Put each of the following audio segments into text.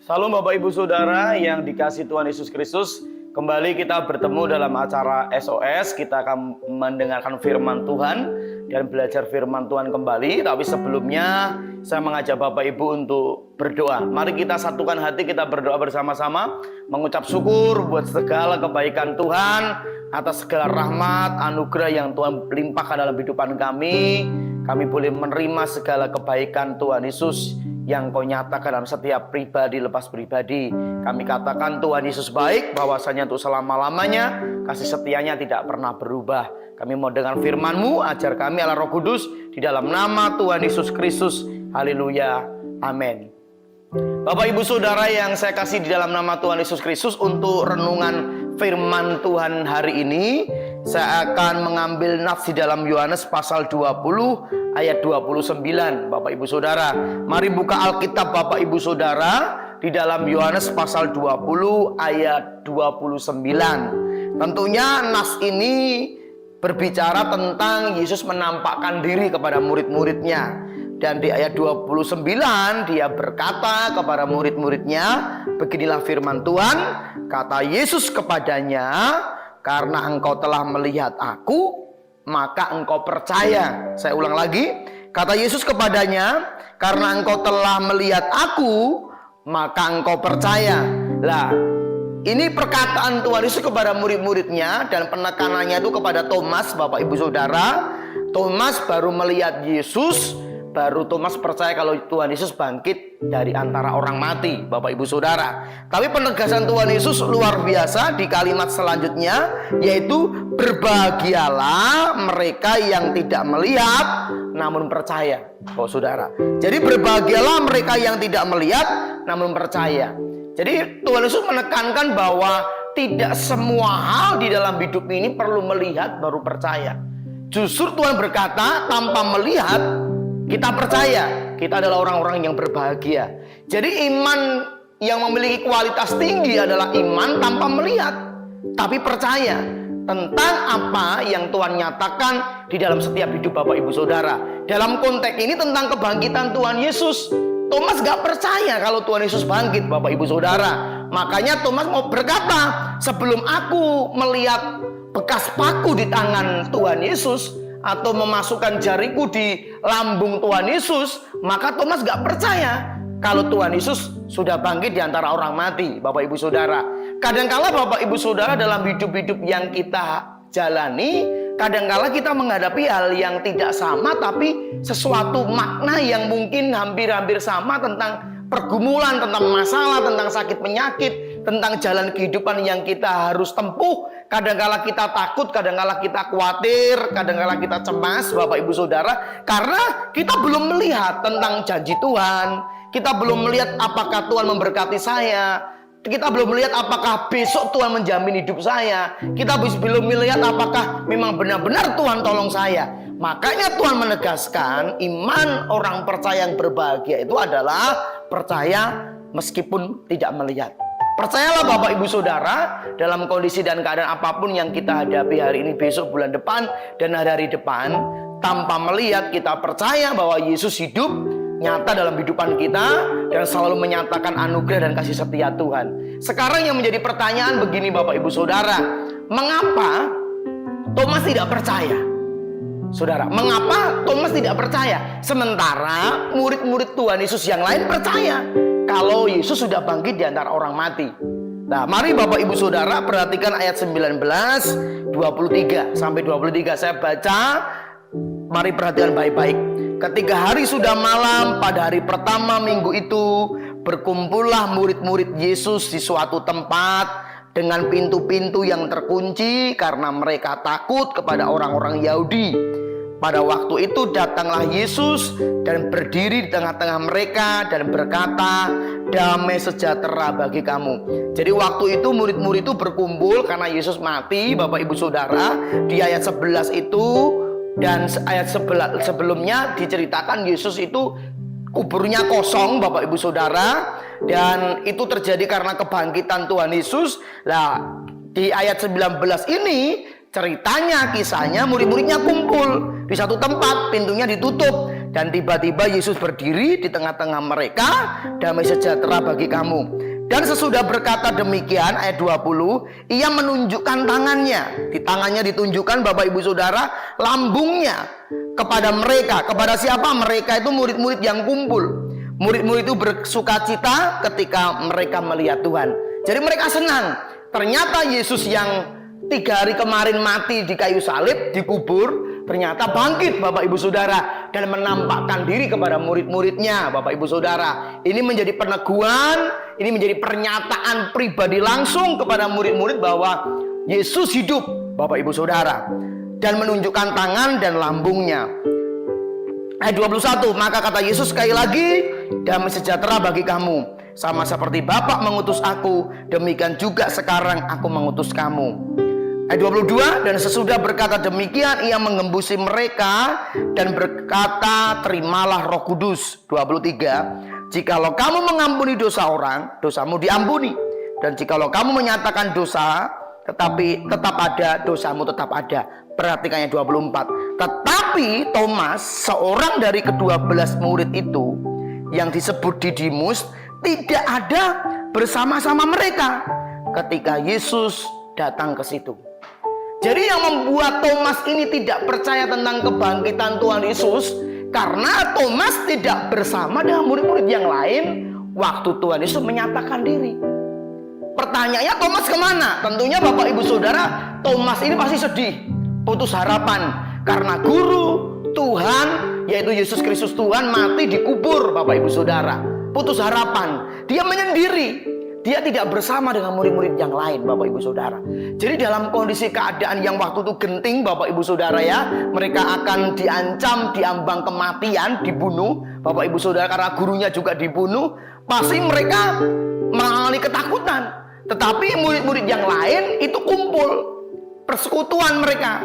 Salam Bapak Ibu Saudara yang dikasih Tuhan Yesus Kristus. Kembali kita bertemu dalam acara SOS. Kita akan mendengarkan firman Tuhan dan belajar firman Tuhan kembali. Tapi sebelumnya saya mengajak Bapak Ibu untuk berdoa. Mari kita satukan hati, kita berdoa bersama-sama, mengucap syukur buat segala kebaikan Tuhan, atas segala rahmat, anugerah yang Tuhan limpahkan dalam kehidupan kami. Kami boleh menerima segala kebaikan Tuhan Yesus yang Kau nyatakan dalam setiap pribadi lepas pribadi. Kami katakan Tuhan Yesus baik, bahwasanya untuk selama-lamanya kasih setianya tidak pernah berubah. Kami mau dengar firman-Mu, ajar kami Allah Roh Kudus, di dalam nama Tuhan Yesus Kristus. Haleluya, amin. Bapak Ibu Saudara yang saya kasih di dalam nama Tuhan Yesus Kristus, untuk renungan firman Tuhan hari ini saya akan mengambil nats di dalam Yohanes pasal 20 ayat 29. Bapak Ibu Saudara, mari buka Alkitab Bapak Ibu Saudara di dalam Yohanes pasal 20 ayat 29. Tentunya nats ini berbicara tentang Yesus menampakkan diri kepada murid-muridnya. Dan di ayat 29 dia berkata kepada murid-muridnya, beginilah firman Tuhan, kata Yesus kepadanya, karena engkau telah melihat aku, maka engkau percaya. Saya ulang lagi, kata Yesus kepadanya, karena engkau telah melihat aku, maka engkau percaya. Lah, ini perkataan Tuhan Yesus kepada murid-muridnya, dan penekanannya itu kepada Thomas. Bapak Ibu Saudara, Thomas baru melihat Yesus, baru Thomas percaya kalau Tuhan Yesus bangkit dari antara orang mati, Bapak Ibu Saudara. Tapi penegasan Tuhan Yesus luar biasa di kalimat selanjutnya, yaitu berbahagialah mereka yang tidak melihat namun percaya, Bapak Saudara. Jadi berbahagialah mereka yang tidak melihat namun percaya. Jadi Tuhan Yesus menekankan bahwa tidak semua hal di dalam hidup ini perlu melihat baru percaya. Justru Tuhan berkata, tanpa melihat kita percaya, kita adalah orang-orang yang berbahagia. Jadi iman yang memiliki kualitas tinggi adalah iman tanpa melihat, tapi percaya tentang apa yang Tuhan nyatakan di dalam setiap hidup Bapak Ibu Saudara. Dalam konteks ini tentang kebangkitan Tuhan Yesus, Thomas gak percaya kalau Tuhan Yesus bangkit, Bapak Ibu Saudara. Makanya Thomas mau berkata, sebelum aku melihat bekas paku di tangan Tuhan Yesus, atau memasukkan jariku di lambung Tuhan Yesus, maka Thomas gak percaya kalau Tuhan Yesus sudah bangkit di antara orang mati, Bapak Ibu Saudara. Kadangkala Bapak Ibu Saudara dalam hidup-hidup yang kita jalani, kadangkala kita menghadapi hal yang tidak sama, tapi sesuatu makna yang mungkin hampir-hampir sama, tentang pergumulan, tentang masalah, tentang sakit penyakit, tentang jalan kehidupan yang kita harus tempuh. Kadangkala kita takut, kadangkala kita khawatir, kadangkala kita cemas, Bapak Ibu Saudara, karena kita belum melihat tentang janji Tuhan. Kita belum melihat apakah Tuhan memberkati saya. Kita belum melihat apakah besok Tuhan menjamin hidup saya. Kita belum melihat apakah memang benar-benar Tuhan tolong saya. Makanya Tuhan menegaskan, iman orang percaya yang berbahagia itu adalah percaya meskipun tidak melihat. Percayalah Bapak Ibu Saudara, dalam kondisi dan keadaan apapun yang kita hadapi hari ini, besok, bulan depan, dan hari-hari depan, tanpa melihat kita percaya bahwa Yesus hidup, nyata dalam kehidupan kita, dan selalu menyatakan anugerah dan kasih setia Tuhan. Sekarang yang menjadi pertanyaan begini Bapak Ibu Saudara, mengapa Thomas tidak percaya? Saudara, mengapa Thomas tidak percaya? Sementara murid-murid Tuhan Yesus yang lain percaya kalau Yesus sudah bangkit di antara orang mati. Nah, mari Bapak Ibu Saudara perhatikan ayat 19, 23 sampai 23. Saya baca, mari perhatikan baik-baik. Ketika hari sudah malam, pada hari pertama minggu itu, berkumpullah murid-murid Yesus di suatu tempat dengan pintu-pintu yang terkunci karena mereka takut kepada orang-orang Yahudi. Pada waktu itu datanglah Yesus dan berdiri di tengah-tengah mereka dan berkata, damai sejahtera bagi kamu. Jadi waktu itu murid-murid itu berkumpul karena Yesus mati, Bapak Ibu Saudara. Di ayat 11 itu dan ayat sebelumnya diceritakan Yesus itu kuburnya kosong, Bapak Ibu Saudara. Dan itu terjadi karena kebangkitan Tuhan Yesus. Nah, di ayat 19 ini ceritanya, kisahnya murid-muridnya kumpul di satu tempat, pintunya ditutup, Dan tiba-tiba Yesus berdiri di tengah-tengah mereka, damai sejahtera bagi kamu. Dan sesudah berkata demikian, ayat 20, ia menunjukkan tangannya. Di tangannya ditunjukkan Bapak Ibu Saudara, lambungnya kepada mereka. Kepada siapa? Mereka itu murid-murid yang kumpul. Murid-murid itu bersukacita ketika mereka melihat Tuhan. Jadi mereka senang. Ternyata Yesus yang 3 hari kemarin mati di kayu salib, dikubur, ternyata bangkit Bapak Ibu Saudara, dan menampakkan diri kepada murid-muridnya. Bapak Ibu Saudara, ini menjadi peneguhan, ini menjadi pernyataan pribadi langsung kepada murid-murid bahwa Yesus hidup Bapak Ibu Saudara, dan menunjukkan tangan dan lambungnya. Ayat 21, maka kata Yesus sekali lagi, damai sejahtera bagi kamu. Sama seperti Bapa mengutus aku, demikian juga sekarang aku mengutus kamu. Ayat 22, dan sesudah berkata demikian ia mengembusi mereka dan berkata, terimalah Roh Kudus. 23, jikalau kamu mengampuni dosa orang, dosamu diampuni. Dan jikalau kamu menyatakan dosa, tetapi tetap ada, dosamu tetap ada. Perhatikan ayat 24. Tetapi Thomas, seorang dari ke-12 murid itu, yang disebut Didimus, tidak ada bersama-sama mereka ketika Yesus datang ke situ. Jadi yang membuat Thomas ini tidak percaya tentang kebangkitan Tuhan Yesus, karena Thomas tidak bersama dengan murid-murid yang lain waktu Tuhan Yesus menyatakan diri. Pertanyaannya, Thomas kemana? Tentunya Bapak Ibu Saudara, Thomas ini pasti sedih, putus harapan, karena guru Tuhan, yaitu Yesus Kristus Tuhan, mati dikubur. Bapak Ibu Saudara, putus harapan, dia menyendiri. Dia tidak bersama dengan murid-murid yang lain, Bapak Ibu Saudara. Jadi dalam kondisi keadaan yang waktu itu genting, Bapak Ibu Saudara ya, mereka akan diancam, diambang kematian, dibunuh, Bapak Ibu Saudara, karena gurunya juga dibunuh. Pasti mereka mengalami ketakutan. Tetapi murid-murid yang lain itu kumpul, persekutuan mereka,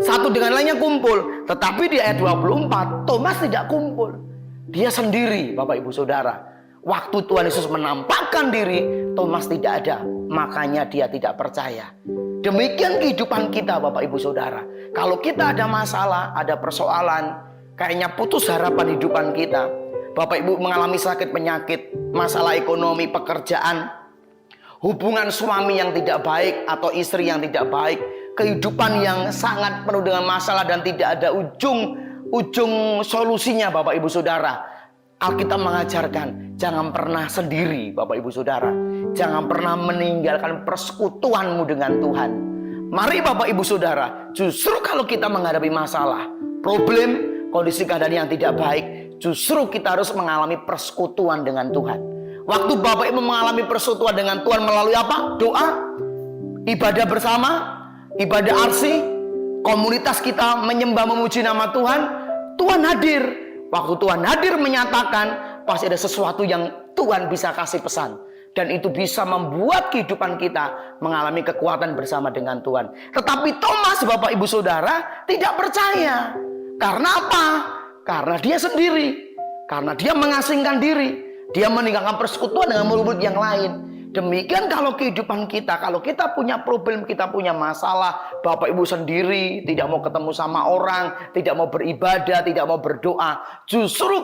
satu dengan lainnya kumpul. Tetapi di ayat 24, Thomas tidak kumpul. Dia sendiri, Bapak Ibu Saudara. Waktu Tuhan Yesus menampakkan diri, Thomas tidak ada. Makanya dia tidak percaya. Demikian kehidupan kita, Bapak Ibu Saudara. Kalau kita ada masalah, ada persoalan, kayaknya putus harapan hidupan kita. Bapak Ibu mengalami sakit penyakit, masalah ekonomi, pekerjaan, hubungan suami yang tidak baik atau istri yang tidak baik, kehidupan yang sangat penuh dengan masalah dan tidak ada ujung solusinya, Bapak Ibu Saudara. Alkitab mengajarkan, jangan pernah sendiri, Bapak Ibu Saudara. Jangan pernah meninggalkan persekutuanmu dengan Tuhan. Mari Bapak Ibu Saudara, justru kalau kita menghadapi masalah, problem, kondisi keadaan yang tidak baik, justru kita harus mengalami persekutuan dengan Tuhan. Waktu Bapak Ibu mengalami persekutuan dengan Tuhan melalui apa? Doa, ibadah bersama, ibadah arsi, komunitas kita menyembah memuji nama Tuhan, Tuhan hadir. Waktu Tuhan hadir menyatakan, pasti ada sesuatu yang Tuhan bisa kasih pesan. Dan itu bisa membuat kehidupan kita mengalami kekuatan bersama dengan Tuhan. Tetapi Thomas, Bapak Ibu Saudara, tidak percaya. Karena apa? Karena dia sendiri. Karena dia mengasingkan diri. Dia meninggalkan persekutuan dengan murid-murid yang lain. Demikian kalau kehidupan kita, kalau kita punya problem, kita punya masalah, Bapak Ibu sendiri, tidak mau ketemu sama orang, tidak mau beribadah, tidak mau berdoa, justru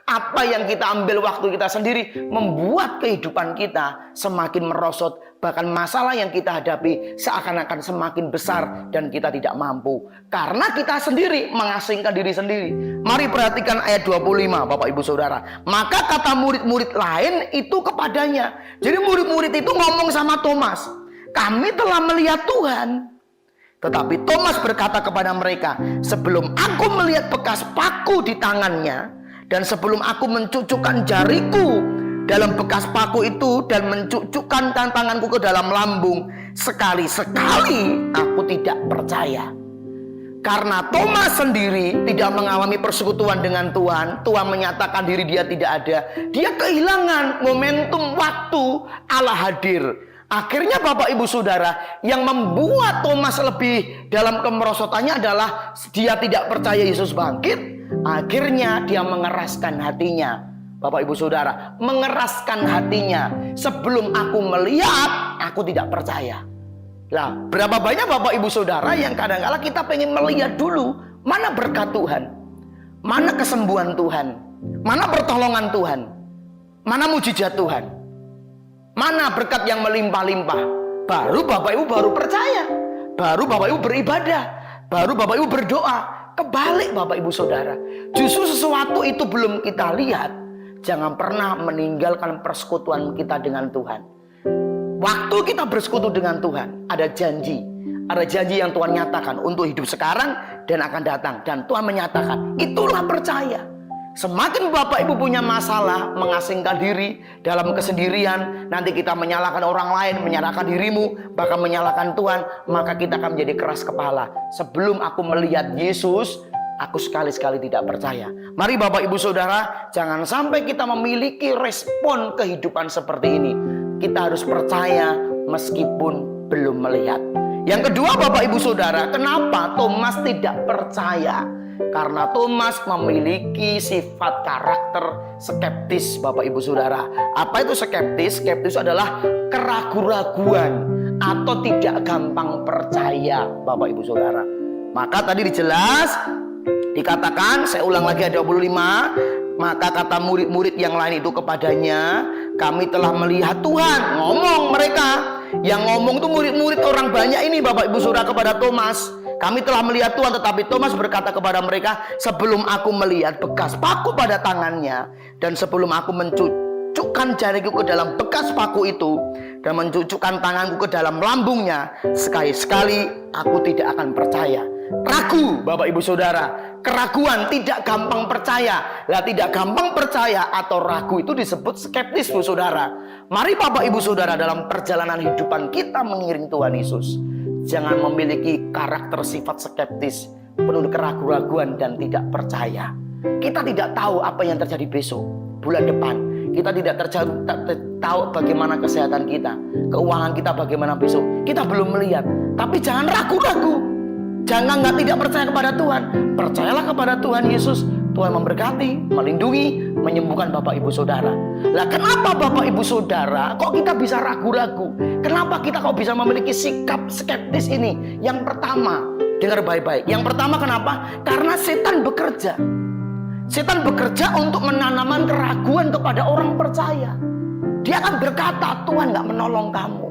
apa yang kita ambil waktu kita sendiri membuat kehidupan kita semakin merosot. Bahkan masalah yang kita hadapi seakan-akan semakin besar dan kita tidak mampu. Karena kita sendiri mengasingkan diri sendiri. Mari perhatikan ayat 25, Bapak Ibu Saudara. Maka kata murid-murid lain itu kepadanya. Jadi murid-murid itu ngomong sama Thomas, kami telah melihat Tuhan. Tetapi Thomas berkata kepada mereka, sebelum aku melihat bekas paku di tangannya, dan sebelum aku mencucukkan jariku dalam bekas paku itu dan mencucukkan tanganku ke dalam lambung, sekali-sekali aku tidak percaya. Karena Thomas sendiri tidak mengalami persekutuan dengan Tuhan, Tuhan menyatakan diri dia tidak ada. Dia kehilangan momentum waktu Allah hadir. Akhirnya Bapak Ibu Saudara, yang membuat Thomas lebih dalam kemerosotannya adalah dia tidak percaya Yesus bangkit. Akhirnya dia mengeraskan hatinya. Bapak Ibu Saudara, mengeraskan hatinya. Sebelum aku melihat, aku tidak percaya. Lah, berapa banyak Bapak Ibu Saudara yang kadang-kadang kita pengen melihat dulu mana berkat Tuhan, Mana kesembuhan Tuhan? Mana pertolongan Tuhan? Mana mujizat Tuhan? Mana berkat yang melimpah-limpah? Baru Bapak Ibu baru percaya. Baru Bapak Ibu beribadah. Baru Bapak Ibu berdoa. Kebalik Bapak Ibu Saudara. Justru sesuatu itu belum kita lihat. Jangan pernah meninggalkan persekutuan kita dengan Tuhan. Waktu kita bersekutu dengan Tuhan, ada janji. Ada janji yang Tuhan nyatakan untuk hidup sekarang dan akan datang. Dan Tuhan menyatakan, itulah percaya. Semakin Bapak Ibu punya masalah, mengasingkan diri dalam kesendirian, nanti kita menyalahkan orang lain, menyalahkan dirimu, bahkan menyalahkan Tuhan, maka kita akan menjadi keras kepala. Sebelum aku melihat Yesus, aku sekali-sekali tidak percaya. Mari Bapak Ibu Saudara, jangan sampai kita memiliki respon kehidupan seperti ini. Kita harus percaya meskipun belum melihat. Yang kedua Bapak Ibu Saudara, kenapa Thomas tidak percaya? Karena Thomas memiliki sifat karakter skeptis Bapak Ibu Saudara. Apa itu skeptis? Skeptis adalah keraguan-raguan atau tidak gampang percaya Bapak Ibu Saudara. Maka tadi dijelas dikatakan, saya ulang lagi ayat 25. Maka kata murid-murid yang lain itu kepadanya, kami telah melihat Tuhan. Ngomong mereka. Yang ngomong itu murid-murid orang banyak ini Bapak Ibu Saudara kepada Thomas. Kami telah melihat Tuhan, tetapi Thomas berkata kepada mereka, sebelum aku melihat bekas paku pada tangannya, dan sebelum aku mencucukkan jariku ke dalam bekas paku itu, dan mencucukkan tanganku ke dalam lambungnya, sekali-sekali aku tidak akan percaya. Ragu Bapak Ibu Saudara, keraguan, tidak gampang percaya. Lah tidak gampang percaya atau ragu itu disebut skeptis Bu Saudara. Mari Bapak Ibu Saudara, dalam perjalanan hidupan kita mengiring Tuhan Yesus, jangan memiliki karakter sifat skeptis, penuh keraguan-raguan dan tidak percaya. Kita tidak tahu apa yang terjadi besok, bulan depan. Kita tidak tahu bagaimana kesehatan kita, keuangan kita bagaimana besok. Kita belum melihat. Tapi jangan ragu-ragu. Jangan tidak percaya kepada Tuhan. Percayalah kepada Tuhan Yesus. Tuhan memberkati, melindungi, menyembuhkan Bapak Ibu Saudara. Lah kenapa Bapak Ibu Saudara kok kita bisa ragu-ragu? Kenapa kita kok bisa memiliki sikap skeptis ini? Yang pertama, dengar baik-baik. Yang pertama kenapa? Karena setan bekerja. Setan bekerja untuk menanamkan keraguan kepada orang percaya. Dia akan berkata, Tuhan gak menolong kamu.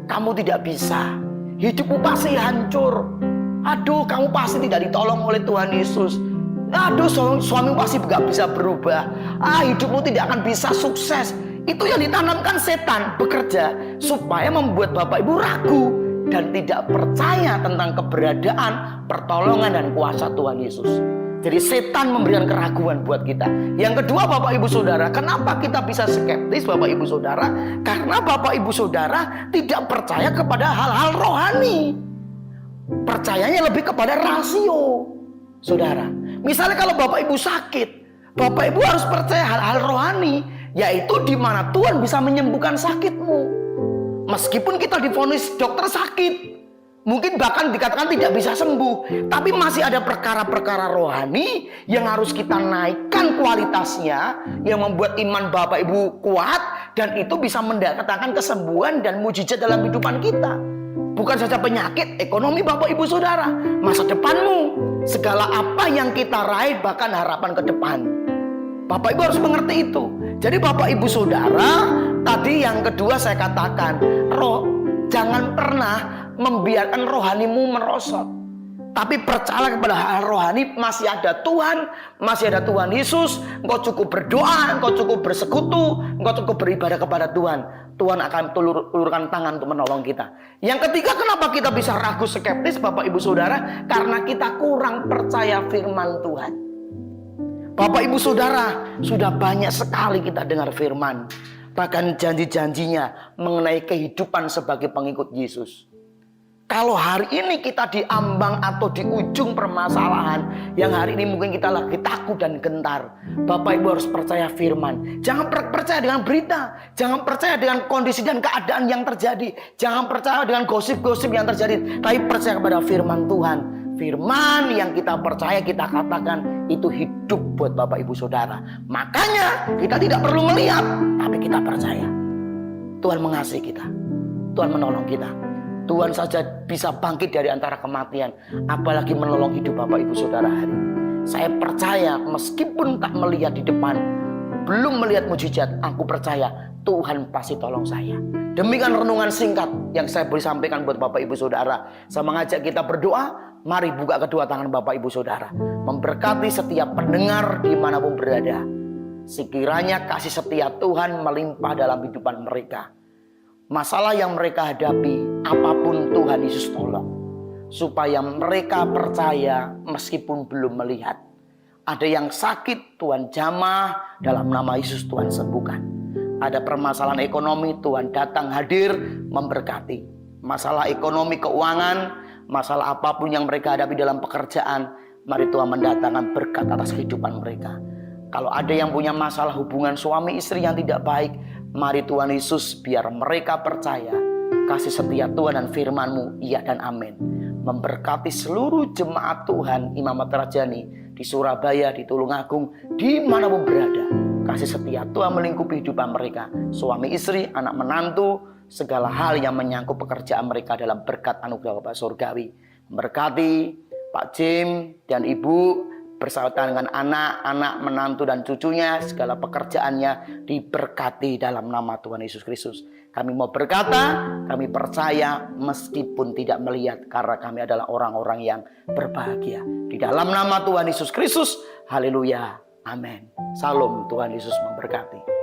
Kamu tidak bisa. Hidupmu pasti hancur. Aduh, kamu pasti tidak ditolong oleh Tuhan Yesus. Aduh, suamimu pasti gak bisa berubah. Hidupmu tidak akan bisa sukses. Itu yang ditanamkan setan bekerja supaya membuat Bapak Ibu ragu dan tidak percaya tentang keberadaan, pertolongan dan kuasa Tuhan Yesus. Jadi setan memberikan keraguan buat kita. Yang kedua Bapak Ibu Saudara, kenapa kita bisa skeptis Bapak Ibu Saudara? Karena Bapak Ibu Saudara tidak percaya kepada hal-hal rohani. Percayanya lebih kepada rasio. Saudara, misalnya kalau Bapak Ibu sakit, Bapak Ibu harus percaya hal-hal rohani, yaitu di mana Tuhan bisa menyembuhkan sakitmu. Meskipun kita divonis dokter sakit, mungkin bahkan dikatakan tidak bisa sembuh, tapi masih ada perkara-perkara rohani yang harus kita naikkan kualitasnya, yang membuat iman Bapak Ibu kuat, dan itu bisa mendatangkan kesembuhan dan mujizat dalam kehidupan kita. Bukan saja penyakit, ekonomi Bapak Ibu Saudara, masa depanmu, segala apa yang kita raih, bahkan harapan ke depan. Bapak Ibu harus mengerti itu. Jadi Bapak Ibu Saudara, tadi yang kedua saya katakan, jangan pernah membiarkan rohanimu merosot. Tapi percayalah kepada hal rohani, masih ada Tuhan, masih ada Tuhan Yesus. Engkau cukup berdoa, engkau cukup bersekutu, engkau cukup beribadah kepada Tuhan. Tuhan akan ulurkan tangan untuk menolong kita. Yang ketiga, kenapa kita bisa ragu skeptis Bapak Ibu Saudara? Karena kita kurang percaya firman Tuhan. Bapak Ibu Saudara, sudah banyak sekali kita dengar firman. Bahkan janji-janjinya mengenai kehidupan sebagai pengikut Yesus. Kalau hari ini kita diambang atau di ujung permasalahan, yang hari ini mungkin kita lagi takut dan gentar, Bapak Ibu harus percaya firman. Jangan percaya dengan berita, jangan percaya dengan kondisi dan keadaan yang terjadi, jangan percaya dengan gosip-gosip yang terjadi, tapi percaya kepada firman Tuhan. Firman yang kita percaya, kita katakan itu hidup buat Bapak Ibu Saudara. Makanya kita tidak perlu melihat, tapi kita percaya Tuhan mengasihi kita, Tuhan menolong kita. Tuhan saja bisa bangkit dari antara kematian, apalagi menolong hidup Bapak Ibu Saudara hari ini. Saya percaya meskipun tak melihat di depan, belum melihat mujizat, aku percaya Tuhan pasti tolong saya. Demikian renungan singkat yang saya boleh sampaikan buat Bapak Ibu Saudara. Saya mengajak kita berdoa. Mari buka kedua tangan Bapak Ibu Saudara, memberkati setiap pendengar dimanapun berada. Sekiranya kasih setia Tuhan melimpah dalam kehidupan mereka. Masalah yang mereka hadapi, apapun Tuhan Yesus tolong. Supaya mereka percaya meskipun belum melihat. Ada yang sakit, Tuhan jamah, dalam nama Yesus Tuhan sembuhkan. Ada permasalahan ekonomi, Tuhan datang hadir memberkati. Masalah ekonomi, keuangan, masalah apapun yang mereka hadapi dalam pekerjaan, mari Tuhan mendatangkan berkat atas kehidupan mereka. Kalau ada yang punya masalah hubungan suami istri yang tidak baik, mari Tuhan Yesus biar mereka percaya kasih setia Tuhan dan firman-Mu, iya dan amin. Memberkati seluruh jemaat Tuhan Imamat Rajani di Surabaya, di Tulungagung, dimanapun berada. Kasih setia Tuhan melingkupi kehidupan mereka, suami istri, anak menantu, segala hal yang menyangkut pekerjaan mereka dalam berkat anugerah Bapa Surgawi. Memberkati Pak Jim dan Ibu bersama dengan anak-anak, menantu dan cucunya, segala pekerjaannya diberkati dalam nama Tuhan Yesus Kristus. Kami mau berkata, kami percaya meskipun tidak melihat, karena kami adalah orang-orang yang berbahagia. Di dalam nama Tuhan Yesus Kristus, haleluya, amin. Salam, Tuhan Yesus memberkati.